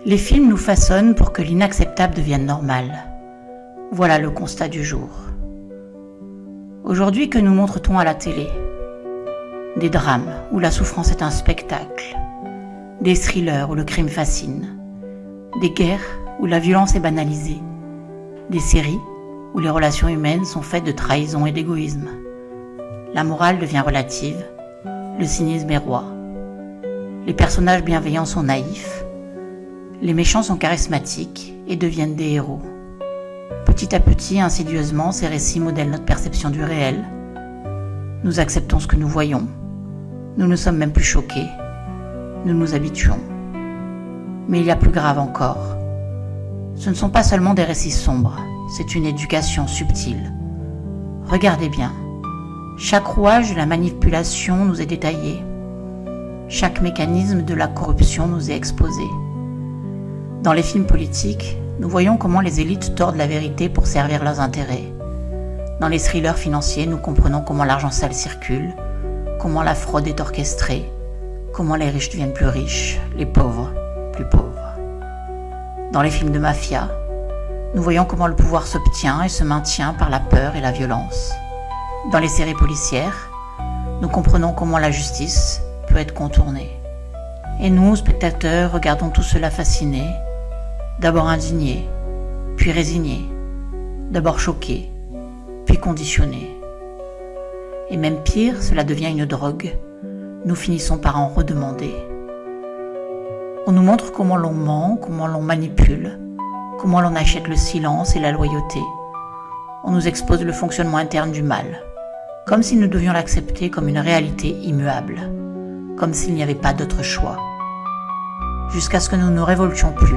Les films nous façonnent pour que l'inacceptable devienne normal. Voilà le constat du jour. Aujourd'hui, que nous montre-t-on à la télé ? Des drames où la souffrance est un spectacle. Des thrillers où le crime fascine. Des guerres où la violence est banalisée. Des séries où les relations humaines sont faites de trahison et d'égoïsme. La morale devient relative, le cynisme est roi. Les personnages bienveillants sont naïfs, les méchants sont charismatiques et deviennent des héros. Petit à petit, insidieusement, ces récits modèlent notre perception du réel. Nous acceptons ce que nous voyons. Nous ne sommes même plus choqués. Nous nous habituons. Mais il y a plus grave encore. Ce ne sont pas seulement des récits sombres, c'est une éducation subtile. Regardez bien. Chaque rouage de la manipulation nous est détaillé. Chaque mécanisme de la corruption nous est exposé. Dans les films politiques, nous voyons comment les élites tordent la vérité pour servir leurs intérêts. Dans les thrillers financiers, nous comprenons comment l'argent sale circule, comment la fraude est orchestrée, comment les riches deviennent plus riches, les pauvres plus pauvres. Dans les films de mafia, nous voyons comment le pouvoir s'obtient et se maintient par la peur et la violence. Dans les séries policières, nous comprenons comment la justice peut être contournée. Et nous, spectateurs, regardons tout cela fascinés, d'abord indignés, puis résignés, d'abord choqués, puis conditionnés. Et même pire, cela devient une drogue. Nous finissons par en redemander. On nous montre comment l'on ment, comment l'on manipule, comment l'on achète le silence et la loyauté. On nous expose le fonctionnement interne du mal, comme si nous devions l'accepter comme une réalité immuable, comme s'il n'y avait pas d'autre choix. Jusqu'à ce que nous ne nous révoltions plus,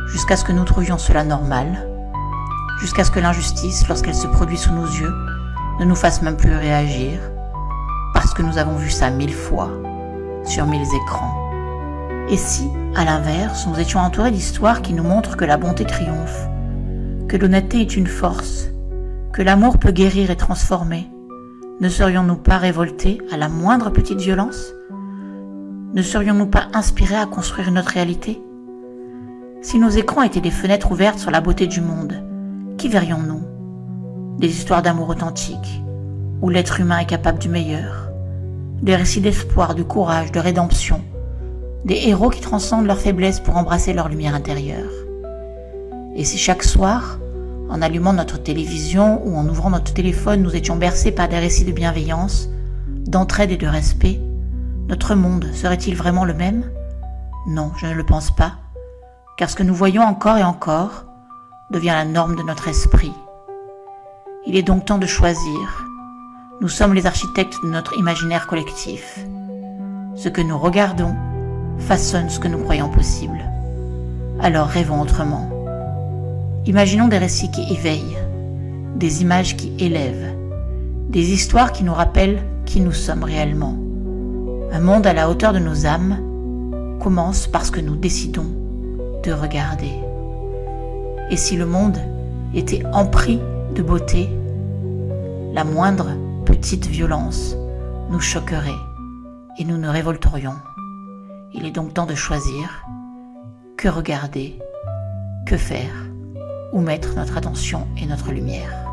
jusqu'à ce que nous trouvions cela normal, jusqu'à ce que l'injustice, lorsqu'elle se produit sous nos yeux, ne nous fasse même plus réagir, parce que nous avons vu ça 1000 fois, sur 1000 écrans. Et si, à l'inverse, nous étions entourés d'histoires qui nous montrent que la bonté triomphe, que l'honnêteté est une force, que l'amour peut guérir et transformer, ne serions-nous pas révoltés à la moindre petite violence ? Ne serions-nous pas inspirés à construire notre réalité ? Si nos écrans étaient des fenêtres ouvertes sur la beauté du monde, qui verrions-nous ? Des histoires d'amour authentiques, où l'être humain est capable du meilleur, des récits d'espoir, de courage, de rédemption, des héros qui transcendent leurs faiblesses pour embrasser leur lumière intérieure. Et si chaque soir, en allumant notre télévision ou en ouvrant notre téléphone, nous étions bercés par des récits de bienveillance, d'entraide et de respect, notre monde serait-il vraiment le même ? Non, je ne le pense pas, car ce que nous voyons encore et encore devient la norme de notre esprit. Il est donc temps de choisir. Nous sommes les architectes de notre imaginaire collectif. Ce que nous regardons façonne ce que nous croyons possible. Alors rêvons autrement. Imaginons des récits qui éveillent, des images qui élèvent, des histoires qui nous rappellent qui nous sommes réellement. Un monde à la hauteur de nos âmes commence parce que nous décidons de regarder. Et si le monde était empris de beauté, la moindre petite violence nous choquerait et nous nous révolterions. Il est donc temps de choisir que regarder, que faire, où mettre notre attention et notre lumière.